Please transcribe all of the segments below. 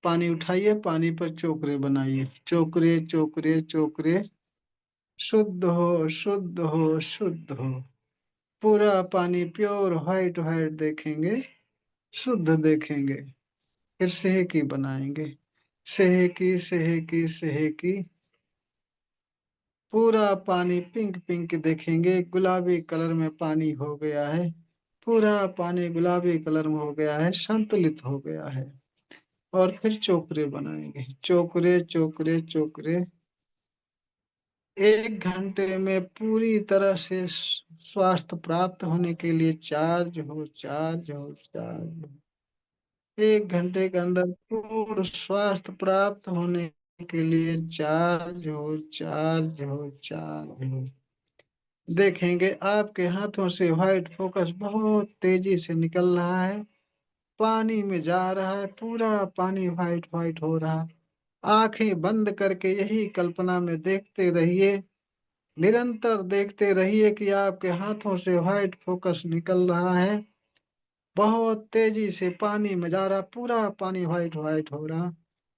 पानी उठाइए, पानी पर चोकरे बनाइए, चोकरे चोकरे चोकरे। शुद्ध हो, शुद्ध हो, शुद्ध हो। पूरा पानी प्योर व्हाइट व्हाइट देखेंगे, शुद्ध देखेंगे। फिर सेहकी बनाएंगे, सेहकी सेहकी सेहकी। पूरा पानी पिंक पिंक देखेंगे, गुलाबी कलर में पानी हो गया है। पूरा पानी गुलाबी कलर में हो गया है, संतुलित हो गया है। और फिर चोकरे बनाएंगे, चोकरे चोकरे चोकरे। 1 घंटे में पूरी तरह से स्वास्थ्य प्राप्त होने के लिए चार्ज हो, चार्ज हो, चार्ज हो। 1 घंटे के अंदर पूर्ण स्वास्थ्य प्राप्त होने के लिए चार्ज हो, चार्ज हो, चार्ज हो। देखेंगे आपके हाथों से व्हाइट फोकस बहुत तेजी से निकल रहा है, पानी में जा रहा है, पूरा पानी व्हाइट व्हाइट हो रहा है। आंखें बंद करके यही कल्पना में देखते रहिए, निरंतर देखते रहिए कि आपके हाथों से व्हाइट फोकस निकल रहा है, बहुत तेजी से पानी में जा रहा, पूरा पानी व्हाइट व्हाइट हो रहा,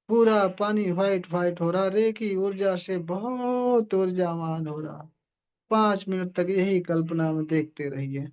पूरा पानी व्हाइट व्हाइट हो रहा, रेकी ऊर्जा से बहुत ऊर्जावान हो रहा। 5 मिनट तक यही कल्पना में देखते रहिए।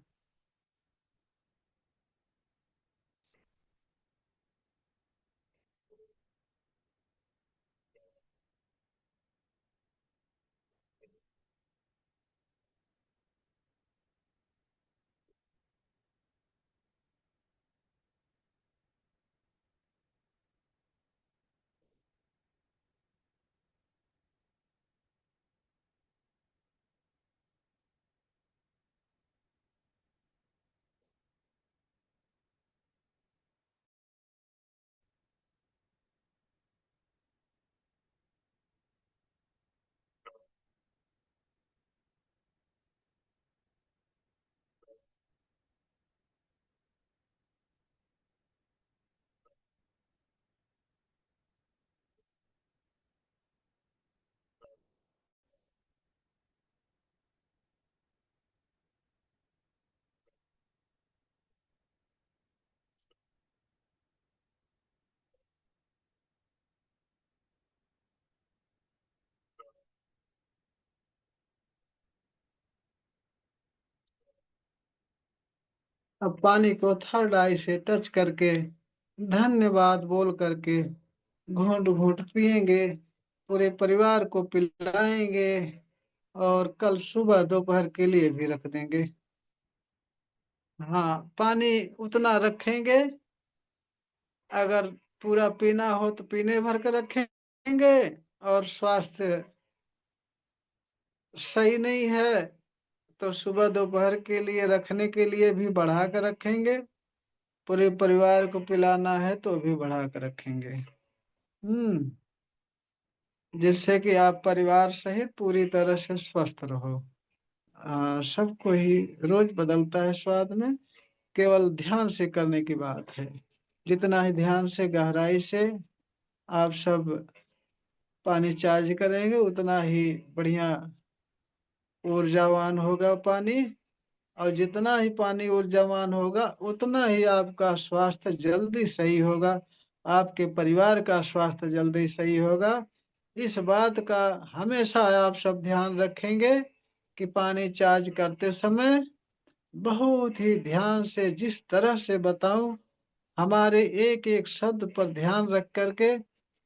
अब पानी को थर्ड आई से टच करके, धन्यवाद बोल करके घूंट घूंट पिएंगे, पूरे परिवार को पिलाएंगे, और कल सुबह दोपहर के लिए भी रख देंगे। हाँ, पानी उतना रखेंगे, अगर पूरा पीना हो तो पीने भर के रखेंगे, और स्वास्थ्य सही नहीं है तो सुबह दोपहर के लिए रखने के लिए भी बढ़ा कर रखेंगे। पूरे परिवार को पिलाना है तो भी बढ़ा कर रखेंगे। हम्म। जिससे कि आप परिवार सहित पूरी तरह से स्वस्थ रहो। सबको ही रोज बदलता है स्वाद में, केवल ध्यान से करने की बात है। जितना ही ध्यान से गहराई से आप सब पानी चार्ज करेंगे, उतना ही बढ़िया ऊर्जावान होगा पानी। और जितना ही पानी ऊर्जावान होगा, उतना ही आपका स्वास्थ्य जल्दी सही होगा, आपके परिवार का स्वास्थ्य जल्दी सही होगा। इस बात का हमेशा आप सब ध्यान रखेंगे कि पानी चार्ज करते समय बहुत ही ध्यान से, जिस तरह से बताऊं, हमारे एक एक शब्द पर ध्यान रख करके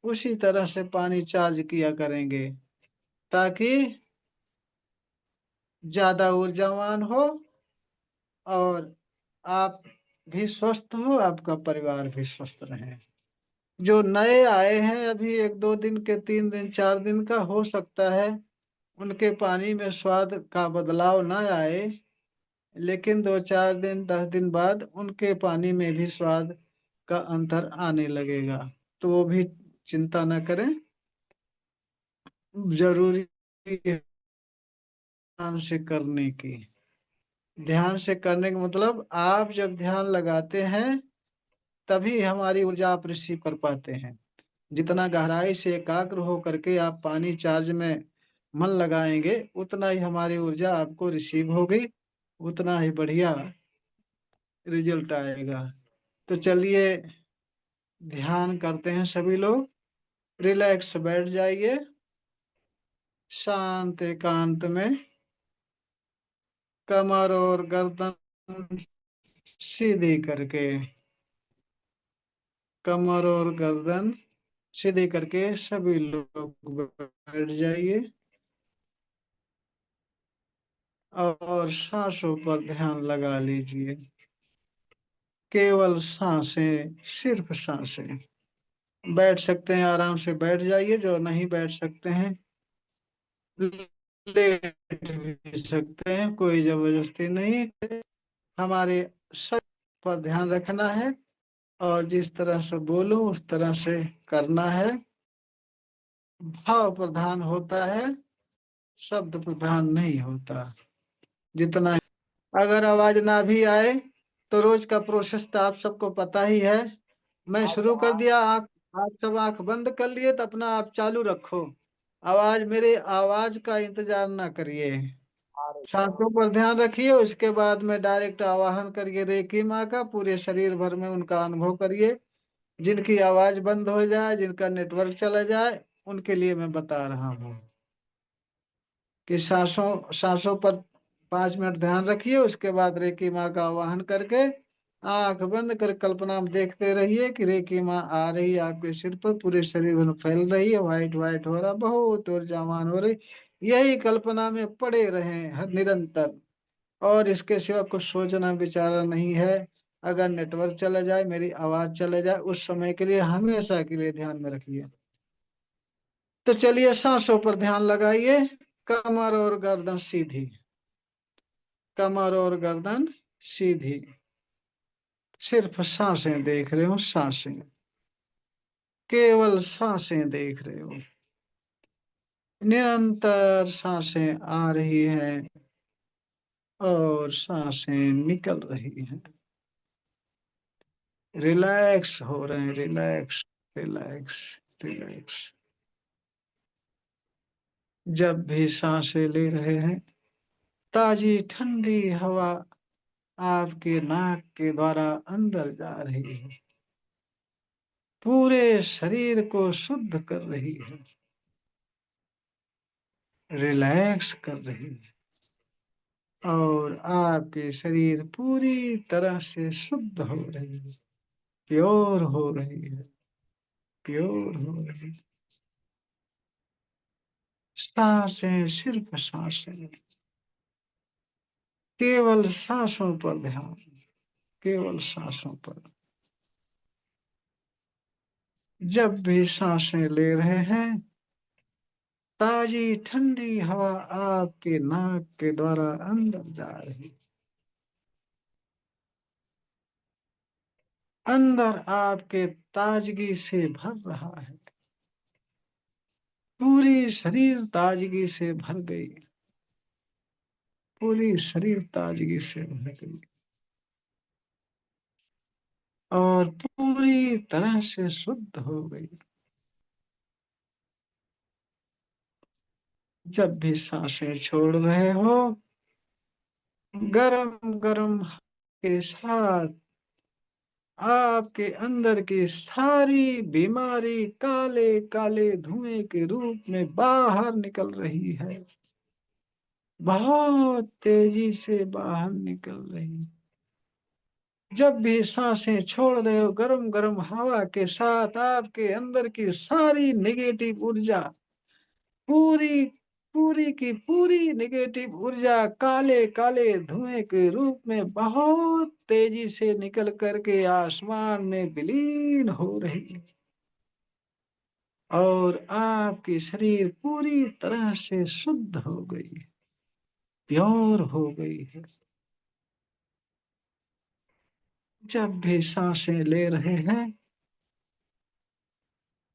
उसी तरह से पानी चार्ज किया करेंगे, ताकि ज्यादा ऊर्जावान हो, और आप भी स्वस्थ हो, आपका परिवार भी स्वस्थ रहे। जो नए आए हैं अभी, 1 2 दिन के, 3 दिन 4 दिन का, हो सकता है उनके पानी में स्वाद का बदलाव ना आए, लेकिन 2 4 दिन 10 दिन बाद उनके पानी में भी स्वाद का अंतर आने लगेगा। तो वो भी चिंता न करें, जरूरी है ध्यान से करने की। ध्यान से करने का मतलब, आप जब ध्यान लगाते हैं तभी हमारी ऊर्जा आप रिसीव कर पाते हैं। जितना गहराई से एकाग्र हो करके आप पानी चार्ज में मन लगाएंगे, उतना ही हमारी ऊर्जा आपको रिसीव होगी, उतना ही बढ़िया रिजल्ट आएगा। तो चलिए, ध्यान करते हैं सभी लोग। रिलैक्स बैठ जाइए, शांत एकांत में। कमर और गर्दन सीधी करके, कमर और गर्दन सीधी करके सभी लोग बैठ जाइए और सांसों पर ध्यान लगा लीजिए। केवल सांसें, सिर्फ सांसें। बैठ सकते हैं, आराम से बैठ जाइए। जो नहीं बैठ सकते हैं, लेट भी सकते हैं, कोई जबरदस्ती नहीं। हमारे सर पर ध्यान रखना है और जिस तरह से बोलूं उस तरह से करना है। भाव प्रधान होता है, शब्द प्रधान नहीं होता। जितना, अगर आवाज ना भी आए तो रोज का प्रोसेस तो आप सबको पता ही है। मैं शुरू कर दिया, आँख, आप सब आंख बंद कर लिए तो अपना आप चालू रखो। आवाज, मेरे आवाज का इंतजार ना करिए। सांसों पर ध्यान रखिए, उसके बाद में डायरेक्ट आवाहन करिए रेकी माँ का। पूरे शरीर भर में उनका अनुभव करिए। जिनकी आवाज बंद हो जाए, जिनका नेटवर्क चला जाए, उनके लिए मैं बता रहा हूँ कि सांसों सांसों पर 5 मिनट ध्यान रखिए। उसके बाद रेकी माँ का आवाहन करके आंख बंद कर कल्पना में देखते रहिए कि रेकी माँ आ रही है आपके सिर पर, पूरे शरीर में फैल रही है, व्हाइट व्हाइट हो रहा, बहुत ऊर्जावान हो रही। यही कल्पना में पड़े रहें हर निरंतर। और इसके सिवा कुछ सोचना विचारना नहीं है। अगर नेटवर्क चला जाए, मेरी आवाज चले जाए, उस समय के लिए, हमेशा के लिए ध्यान में रखिए। तो चलिए, सांसों पर ध्यान लगाइए। कमर और गर्दन सीधी, कमर और गर्दन सीधी। सिर्फ सांसें देख रहे हो, सांसें, केवल सांसें देख रहे हो। निरंतर सांसें आ रही हैं और सांसें निकल रही हैं। रिलैक्स हो रहे हैं, रिलैक्स, रिलैक्स, रिलैक्स। जब भी सांसें ले रहे हैं, ताजी ठंडी हवा आपके नाक के द्वारा अंदर जा रही है, पूरे शरीर को शुद्ध कर रही है, रिलैक्स कर रही है। और आपके शरीर पूरी तरह से शुद्ध हो रही है, प्योर हो रही है, प्योर हो रही है। सांसें, सिर्फ सांसें, केवल सांसों पर ध्यान, केवल सांसों पर। जब भी सांसें ले रहे हैं, ताजी ठंडी हवा आपके नाक के द्वारा अंदर जा रही, अंदर आपके ताजगी से भर रहा है। पूरी शरीर ताजगी से भर गई, पूरी शरीर ताजगी से भर गई और पूरी तरह से शुद्ध हो गई। जब भी सांसें छोड़ रहे हो, गरम गरम के साथ आपके अंदर की सारी बीमारी काले काले धुएं के रूप में बाहर निकल रही है, बहुत तेजी से बाहर निकल रही है। जब भी सांसें छोड़ रहे हो, गरम गरम हवा के साथ आपके अंदर की सारी निगेटिव ऊर्जा, पूरी पूरी की पूरी निगेटिव ऊर्जा काले काले धुएं के रूप में बहुत तेजी से निकल करके आसमान में विलीन हो रही है। और आपकी शरीर पूरी तरह से शुद्ध हो गई है, प्योर हो गई है। जब भी सांसें ले रहे हैं,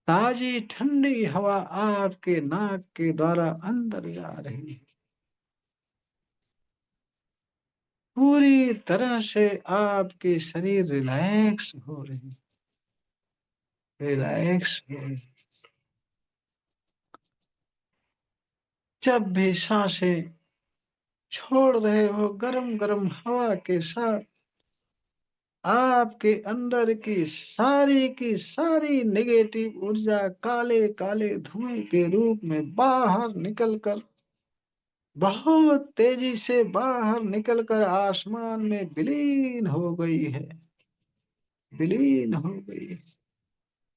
ताजी ठंडी हवा आपके नाक के द्वारा अंदर जा रही है, पूरी तरह से आपके शरीर रिलैक्स हो रही, रिलैक्स हो रही। जब भी सांसें छोड़ रहे हो, गरम गरम हवा के साथ आपके अंदर की सारी नेगेटिव ऊर्जा काले काले धुएं के रूप में बाहर निकलकर, बहुत तेजी से बाहर निकलकर आसमान में विलीन हो गई है, विलीन हो गई है।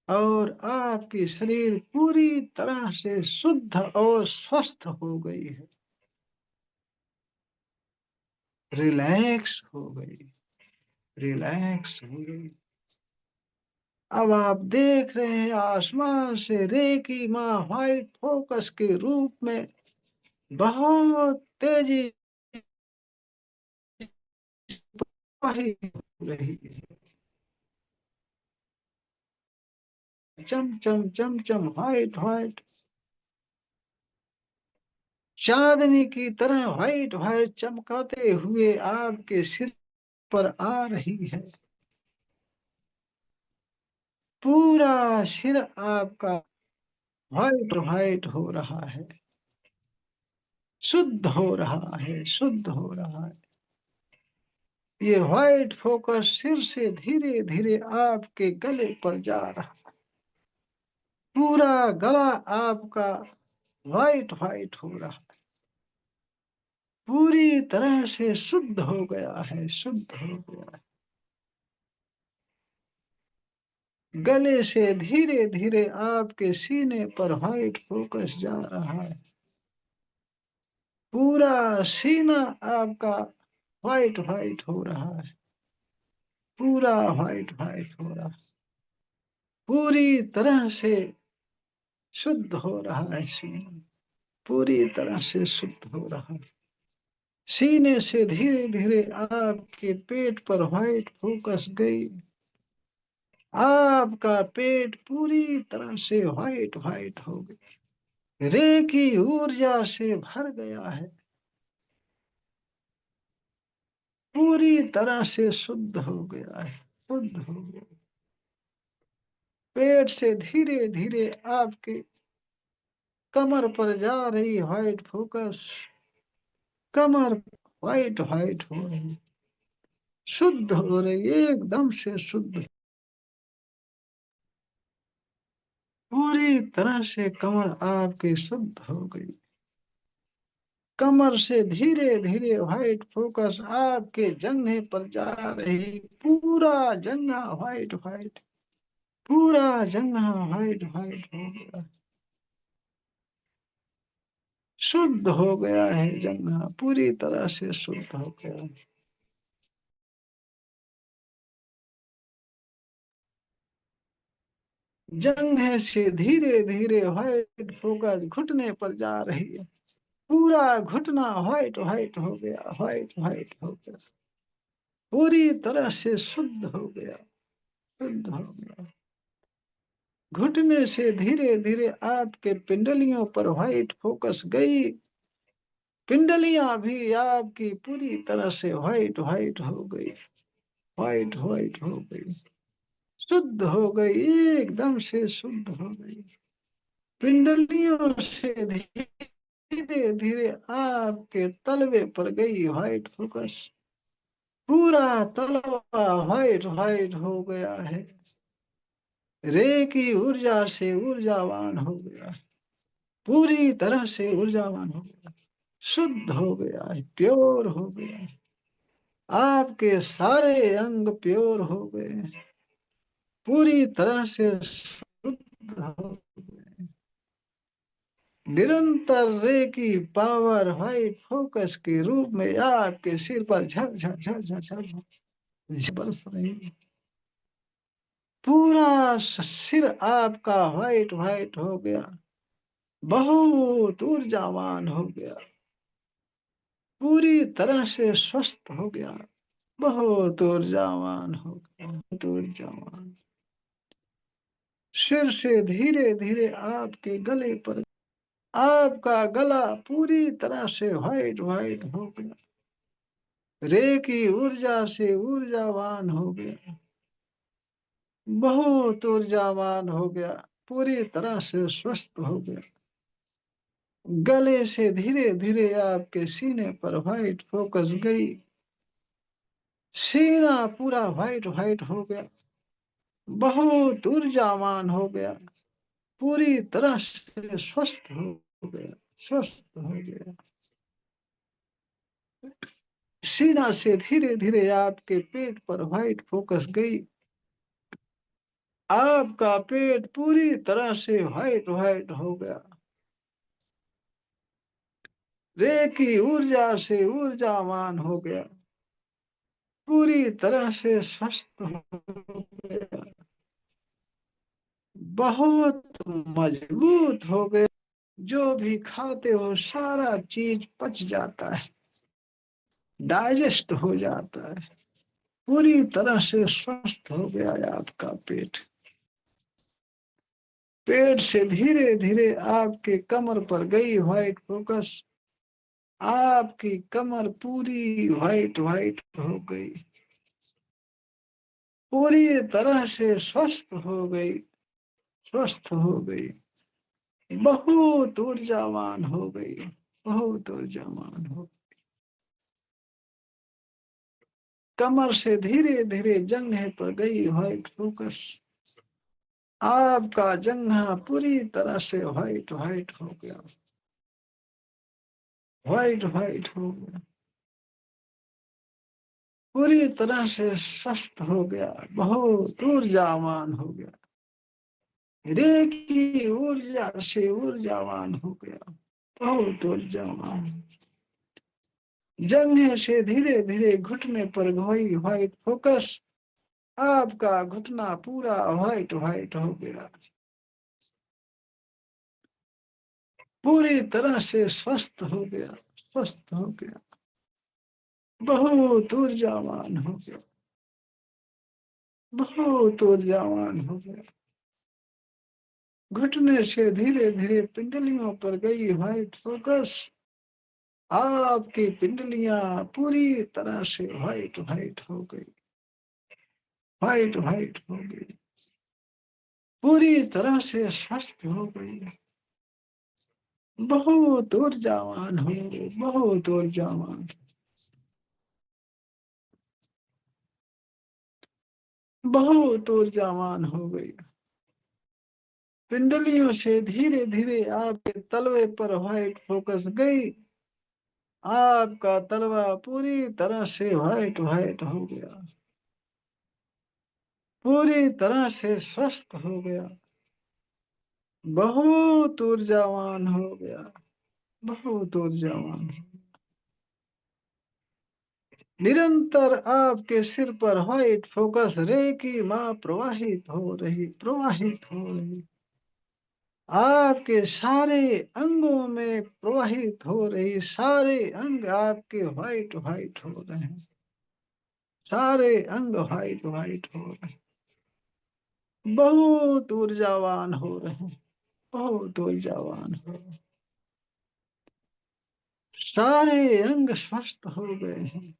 और आपकी शरीर पूरी तरह से शुद्ध और स्वस्थ हो गई है, रिलैक्स हो गई, रिलैक्स हो गई। अब आप देख रहे हैं आसमान से रेकी माँ व्हाइट फोकस के रूप में बहुत तेजी से हो रही है, चम चम चम चम व्हाइट व्हाइट, चांदनी की तरह व्हाइट व्हाइट चमकाते हुए आपके सिर पर आ रही है। पूरा सिर आपका व्हाइट व्हाइट हो रहा है, शुद्ध हो रहा है, शुद्ध हो रहा है। ये व्हाइट फोकस सिर से धीरे धीरे आपके गले पर जा रहा है। पूरा गला आपका व्हाइट व्हाइट हो रहा है, पूरी तरह से शुद्ध हो गया है, शुद्ध हो गया है। गले से धीरे धीरे आपके सीने पर व्हाइट फोकस जा रहा है। पूरा सीना आपका व्हाइट व्हाइट हो रहा है, पूरा व्हाइट व्हाइट हो रहा है, पूरी तरह से शुद्ध हो रहा है सीना, पूरी तरह से शुद्ध हो रहा है। सीने से धीरे धीरे आपके पेट पर व्हाइट फोकस गई, आपका पेट पूरी तरह से व्हाइट व्हाइट हो गया, रे की ऊर्जा से भर गया है, पूरी तरह से शुद्ध हो गया है, शुद्ध हो गया। पेट से धीरे धीरे आपके कमर पर जा रही व्हाइट फोकस, कमर व्हाइट व्हाइट हो रही, शुद्ध हो रही, एकदम से शुद्ध, पूरी तरह से कमर आपकी शुद्ध हो गई। कमर से धीरे धीरे व्हाइट फोकस आपके जंघे पर जा रही, पूरा जंघा व्हाइट व्हाइट, पूरा जंघा व्हाइट व्हाइट हो गया, शुद्ध हो गया है, जंघा पूरी तरह से शुद्ध हो गया। जंघे से धीरे धीरे व्हाइट फोकस घुटने पर जा रही है, पूरा घुटना व्हाइट व्हाइट हो गया, व्हाइट व्हाइट हो गया, पूरी तरह से शुद्ध हो गया, शुद्ध हो गया। घुटने से धीरे धीरे आपके पिंडलियों पर व्हाइट फोकस गई, पिंडलियां भी आपकी पूरी तरह से व्हाइट व्हाइट हो गई, व्हाइट व्हाइट हो गई, शुद्ध हो गई, एकदम से शुद्ध हो गई। पिंडलियों से धीरे धीरे आपके तलवे पर गई व्हाइट फोकस, पूरा तलवा व्हाइट व्हाइट हो गया है, रे की ऊर्जा से ऊर्जावान हो गया, पूरी तरह से ऊर्जावान हो गया, शुद्ध हो गया है, प्योर हो गया है। आपके सारे अंग प्योर हो गए, पूरी तरह से शुद्ध हो गए। निरंतर रे की पावर व्हाइट फोकस के रूप में आपके सिर पर झर झर झर झर झर झर बरस रही है। पूरा सिर आपका व्हाइट व्हाइट हो गया, बहुत ऊर्जावान हो गया, पूरी तरह से स्वस्थ हो गया, बहुत ऊर्जावान हो गया, बहुत ऊर्जावान। सिर से धीरे धीरे आपके गले पर, आपका गला पूरी तरह से व्हाइट व्हाइट हो गया, रे की ऊर्जा से ऊर्जावान हो गया, बहुत ऊर्जावान हो गया, पूरी तरह से स्वस्थ हो गया। गले से धीरे धीरे आपके सीने पर व्हाइट फोकस गई, सीना पूरा व्हाइट व्हाइट हो गया, बहुत ऊर्जावान हो गया, पूरी तरह से स्वस्थ हो गया, स्वस्थ हो गया। सीना से धीरे धीरे आपके पेट पर व्हाइट फोकस गई। आपका पेट पूरी तरह से व्हाइट व्हाइट हो गया। रे की ऊर्जा से ऊर्जावान हो गया, पूरी तरह से स्वस्थ हो गया, बहुत मजबूत हो गया। जो भी खाते हो सारा चीज पच जाता है, डाइजेस्ट हो जाता है, पूरी तरह से स्वस्थ हो गया है आपका पेट। पेट से धीरे धीरे आपके कमर पर गई व्हाइट फोकस। आपकी कमर पूरी व्हाइट व्हाइट हो गई, पूरी तरह से स्वस्थ हो गई, स्वस्थ हो गई, बहुत ऊर्जावान हो गई, बहुत ऊर्जावान हो। कमर से धीरे धीरे जंघे पर गई व्हाइट फोकस। आपका जंघा पूरी तरह से व्हाइट व्हाइट हो गया, व्हाइट व्हाइट हो गया, पूरी तरह से स्वस्थ हो गया, बहुत ऊर्जावान हो गया, रे की ऊर्जा से ऊर्जावान हो गया, बहुत ऊर्जावान। जंघे से धीरे धीरे घुटने पर गई व्हाइट फोकस। आपका घुटना पूरा व्हाइट व्हाइट हो गया, पूरी तरह से स्वस्थ हो गया, स्वस्थ हो गया, बहुत ऊर्जावान हो गया, बहुत ऊर्जावान हो गया। घुटने से धीरे धीरे पिंडलियों पर गई व्हाइट फोकस। आपकी पिंडलियां पूरी तरह से व्हाइट व्हाइट हो गई, व्हाइट व्हाइट हो गई, पूरी तरह से स्वस्थ हो गई, बहुत ऊर्जावान हो गई, बहुत ऊर्जावान, बहुत ऊर्जावान हो गई। पिंडलियों से धीरे धीरे आपके तलवे पर व्हाइट फोकस गई। आपका तलवा पूरी तरह से व्हाइट व्हाइट हो गया, पूरी तरह से स्वस्थ हो गया, बहुत ऊर्जावान हो गया, बहुत ऊर्जावान। निरंतर आपके सिर पर व्हाइट फोकस रे की मां प्रवाहित हो रही, प्रवाहित हो रही, आपके सारे अंगों में प्रवाहित हो रही, सारे अंग आपके व्हाइट व्हाइट हो रहे हैं, सारे अंग व्हाइट व्हाइट हो रहे हैं, बहुत ऊर्जावान हो रहे हैं, बहुत ऊर्जावान हो रहे हैं, सारे अंग स्वस्थ हो गए हैं।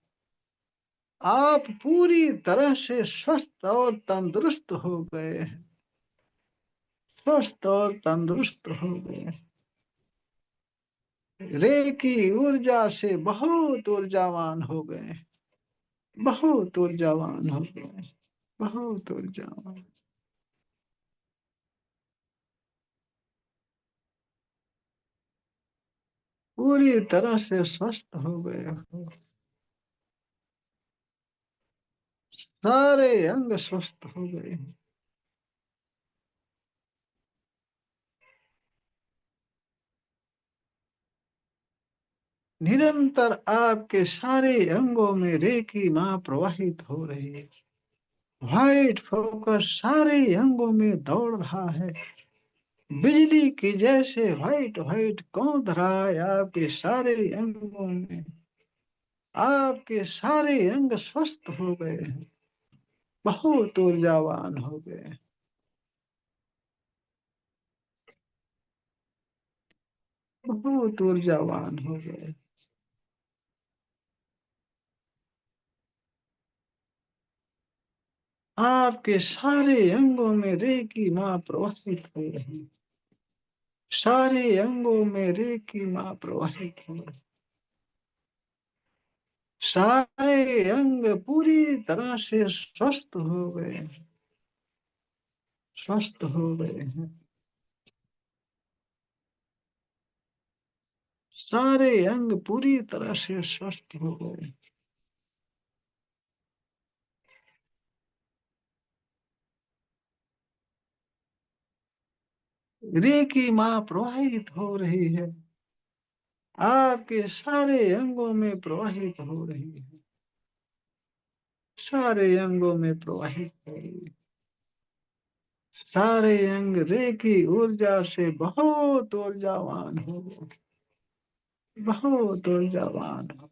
आप पूरी तरह से स्वस्थ और तंदुरुस्त हो गए हैं, स्वस्थ और तंदुरुस्त हो गए। रे की ऊर्जा से बहुत ऊर्जावान हो गए, बहुत ऊर्जावान हो गए, बहुत ऊर्जावान, पूरी तरह से स्वस्थ हो गए हो, सारे अंग स्वस्थ हो गए। निरंतर आपके सारे अंगों में रे की मां प्रवाहित हो रही है, व्हाइट फोकस सारे अंगों में दौड़ रहा है, बिजली की जैसे व्हाइट व्हाइट कौंध रहा है आपके सारे अंगों में। आपके सारे अंग स्वस्थ हो गए हैं, बहुत ऊर्जावान हो गए, बहुत ऊर्जावान हो गए। आपके सारे अंगों में रे की मां प्रवाहित हो रही, सारे अंगों में रे की मां प्रवाहित हो रही, सारे अंग पूरी तरह से स्वस्थ हो गए हैं, स्वस्थ हो गए हैं। सारे अंग पूरी तरह से स्वस्थ हो गए। रे की मां प्रवाहित हो रही है, आपके सारे अंगों में प्रवाहित हो रही है, सारे अंगों में प्रवाहित हो रही है। सारे अंग रे की ऊर्जा से बहुत ऊर्जावान हो गए, बहुत ऊर्जावान हो।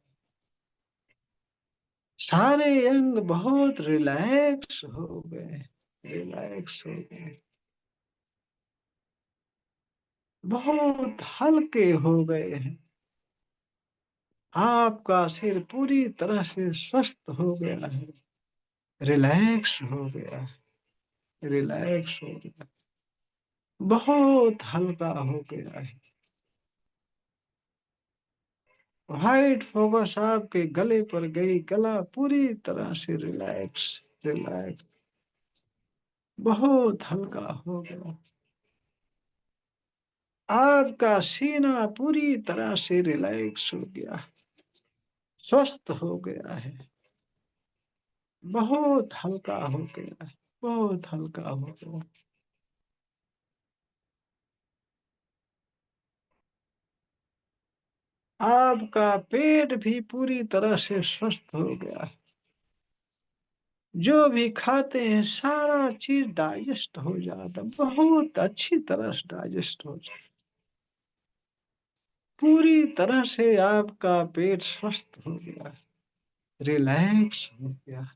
सारे अंग बहुत रिलैक्स हो गए, रिलैक्स हो गए, बहुत हल्के हो गए हैं। आपका सिर पूरी तरह से स्वस्थ हो गया है, रिलैक्स हो गया है, रिलैक्स हो गया, बहुत हल्का हो गया है। व्हाइट फोकस आपके गले पर गई, गला पूरी तरह से रिलैक्स, रिलैक्स, बहुत हल्का हो गया। आपका सीना पूरी तरह से रिलैक्स हो गया, स्वस्थ हो गया है, बहुत हल्का हो गया है, बहुत हल्का हो गया। आपका पेट भी पूरी तरह से स्वस्थ हो गया। जो भी खाते हैं सारा चीज डाइजेस्ट हो जाता, बहुत अच्छी तरह से डाइजेस्ट हो जाता। पूरी तरह से आपका पेट स्वस्थ हो गया, रिलैक्स हो गया,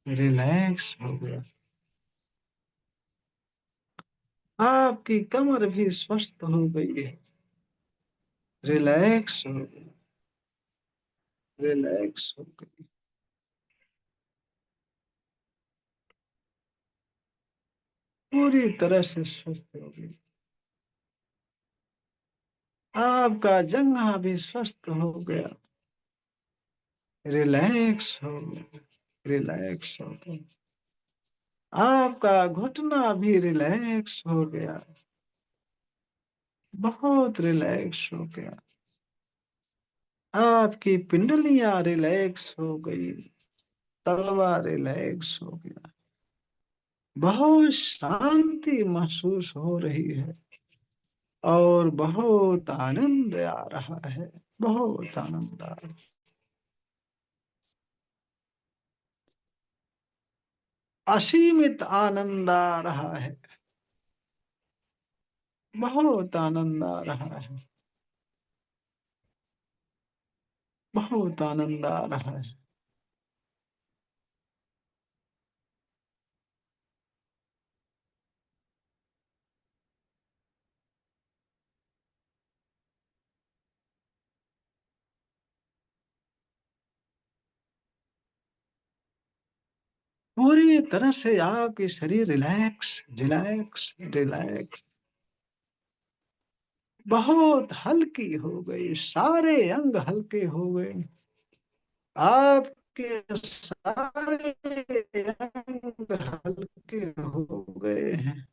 रिलैक्स हो गया। आपकी कमर भी स्वस्थ हो गई है, रिलैक्स हो गई, रिलैक्स हो गई, पूरी तरह से स्वस्थ हो गई। आपका जंघा भी स्वस्थ हो गया, रिलैक्स हो गया, रिलैक्स हो गया। आपका घुटना भी रिलैक्स हो गया, बहुत रिलैक्स हो गया। आपकी पिंडलियां रिलैक्स हो गई, तलवा रिलैक्स हो गया, बहुत शांति महसूस हो रही है और बहुत आनंद आ रहा है, बहुत आनंद आ रहा है। असीमित आनंद आ रहा है, बहुत आनंद आ रहा है, बहुत आनंद आ रहा है। पूरी तरह से आपकी शरीर रिलैक्स, रिलैक्स, रिलैक्स, बहुत हल्की हो गई, सारे अंग हल्के हो गए। आपके सारे अंग हल्के हो गए हैं,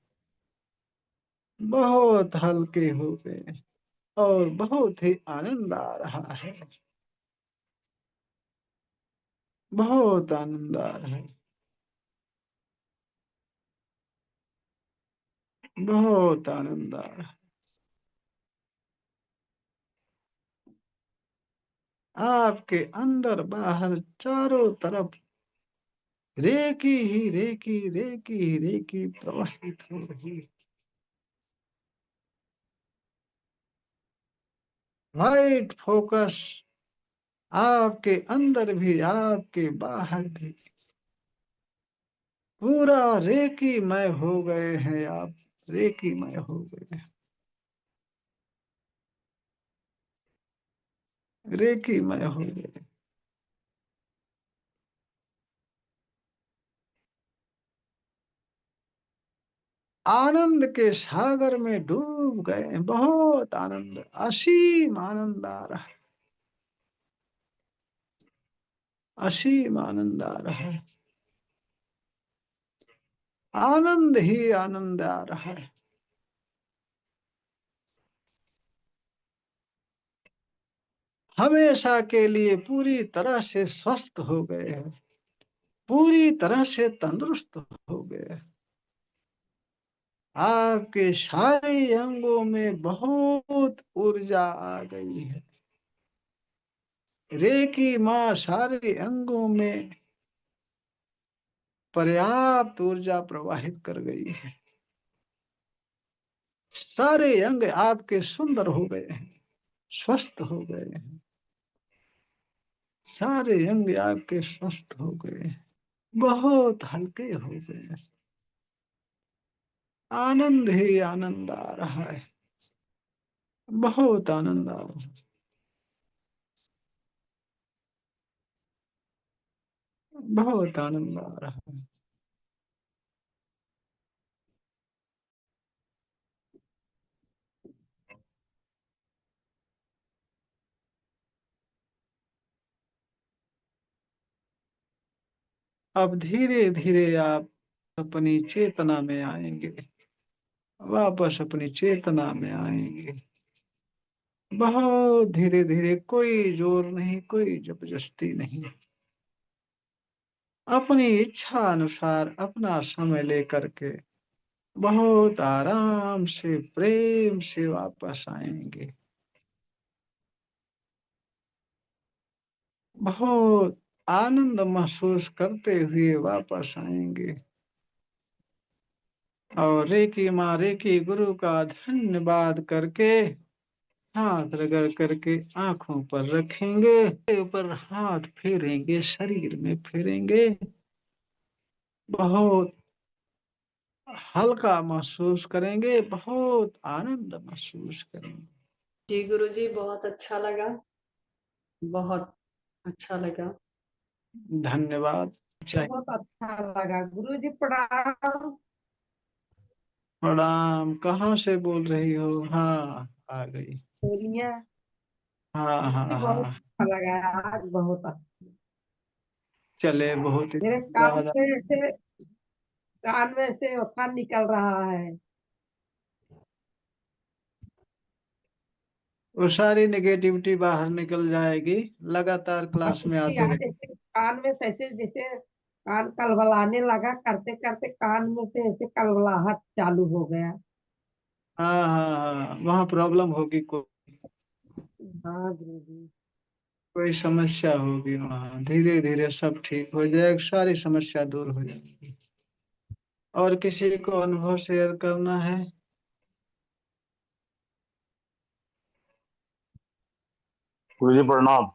बहुत हल्के हो गए और बहुत ही आनंद आ रहा है, बहुत आनंद आ रहा है, बहुत आनंद आ रहा है। आपके अंदर बाहर चारों तरफ रेकी ही रेकी, रेकी ही रेकी प्रवाहित हो रही है। लाइट फोकस आपके अंदर भी, आपके बाहर भी पूरा रेकी मय हो गए हैं आप, रेकी मय हो गए हैं, रेकी मय हो गए। आनंद के सागर में डूब गए, बहुत आनंद, असीम आनंद आ रहा है। असीम आनंद आ रहा है, आनंद ही आनंद आ रहा है। हमेशा के लिए पूरी तरह से स्वस्थ हो गए हैं, पूरी तरह से तंदुरुस्त हो गए। आपके सारे अंगों में बहुत ऊर्जा आ गई है। रेकी माँ सारे अंगों में पर्याप्त ऊर्जा प्रवाहित कर गई है। सारे अंग आपके सुंदर हो गए हैं, स्वस्थ हो गए हैं। सारे अंग आपके स्वस्थ हो गए हैं, बहुत हल्के हो गए हैं। आनंद ही आनंद आ रहा है, बहुत आनंद आ रहा है, बहुत आनंद आ रहा है। अब धीरे धीरे आप अपनी चेतना में आएंगे, वापस अपनी चेतना में आएंगे। बहुत धीरे धीरे, कोई जोर नहीं, कोई जबरदस्ती नहीं। अपनी इच्छा अनुसार अपना समय लेकर के बहुत आराम से, प्रेम से वापस आएंगे। बहुत आनंद महसूस करते हुए वापस आएंगे। और रेकी माँ रेकी गुरु का धन्यवाद करके हाथ रगड़ करके आंखों पर रखेंगे, ऊपर हाथ फेरेंगे, शरीर में फेरेंगे। बहुत हल्का महसूस करेंगे, बहुत आनंद महसूस करेंगे। जी गुरुजी, बहुत अच्छा लगा, बहुत अच्छा लगा। धन्यवाद। बहुत अच्छा लगा गुरुजी, प्रणाम। प्रणाम। कहाँ से बोल रही हो? हाँ, आ गई। बोलिए। हाँ हाँ बहुत हाँ। अच्छा लगा आज, बहुत अच्छा। चले, बहुत मेरे याद आ। कान में से वफा निकल रहा है। वो सारी नेगेटिविटी बाहर निकल जाएगी, लगातार क्लास में आपकी आते याद रहे। ऐसे कान में से ऐसे जैसे कान कलवलाने लगा, करते करते कान में से ऐसे कलवलाहट चालू हो गया। हाँ हाँ हाँ, वहाँ प्रॉब्लम होगी, हाँ गुरुजी। कोई समस्या होगी वहाँ। धीरे धीरे सब ठीक हो जाएगा, सारी समस्या दूर हो जाएगी। और किसी को अनुभव शेयर करना है? गुरु जी प्रणाम।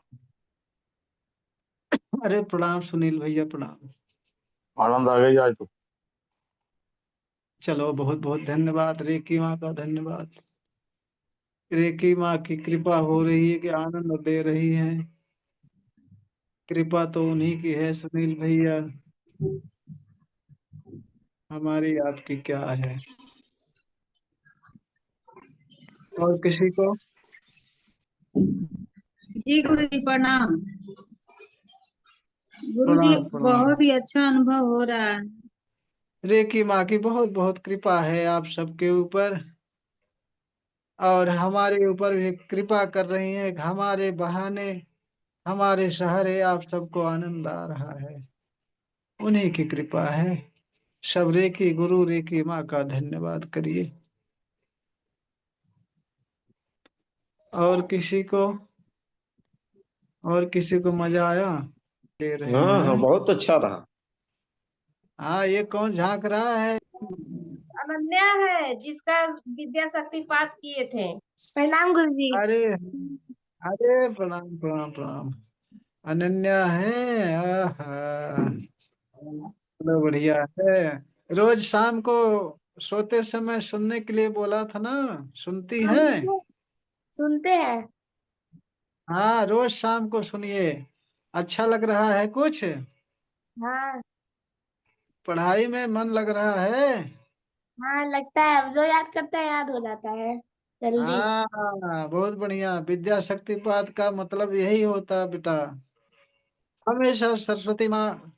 अरे प्रणाम सुनील भैया, प्रणाम। आनंद आ गई आज तो। चलो, बहुत बहुत धन्यवाद, रेकी माँ का धन्यवाद। रेकी माँ की कृपा हो रही है कि आनंद दे रही है। कृपा तो उन्हीं की है सुनील भैया, हमारी आपकी क्या है। और किसी को? जी गुरु जी प्रणाम। गुरु जी प्रणाम प्रणाम। बहुत ही अच्छा अनुभव हो रहा है। रेकी माँ की बहुत बहुत कृपा है आप सबके ऊपर, और हमारे ऊपर भी कृपा कर रही है। हमारे बहाने, हमारे सहारे आप सबको आनंद आ रहा है, उन्हीं की कृपा है। सब रेकी गुरु रेकी माँ का धन्यवाद करिए। और किसी को? और किसी को मजा आया? दे रहे हाँ हाँ, हैं। बहुत अच्छा रहा। हाँ, ये कौन झांक रहा है? अनन्या है, जिसका विद्या शक्ति पाठ किए थे। प्रणाम गुरुजी। अरे, अरे प्रणाम प्रणाम प्रणाम। अनन्या है? आहा, चलो बढ़िया है। रोज शाम को सोते समय सुनने के लिए बोला था ना, सुनती हाँ, है? सुनते हैं। हाँ, रोज शाम को सुनिए। अच्छा लग रहा है कुछ? हाँ। पढ़ाई में मन लग रहा है? हाँ, लगता है जो याद करता है याद हो जाता है जल्दी। हाँ, बहुत बढ़िया। विद्या शक्तिपात का मतलब यही होता है बेटा। हमेशा सरस्वती माँ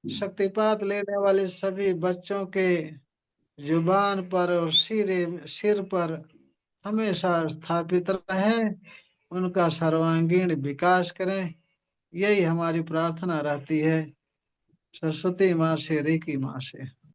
शक्तिपात लेने वाले सभी बच्चों के जुबान पर और सिर पर हमेशा स्थापित रहें, उनका सर्वांगीण विकास करें। यही हमारी प्रार्थना रहती है, सरस्वती माँ से, रेकी माँ से।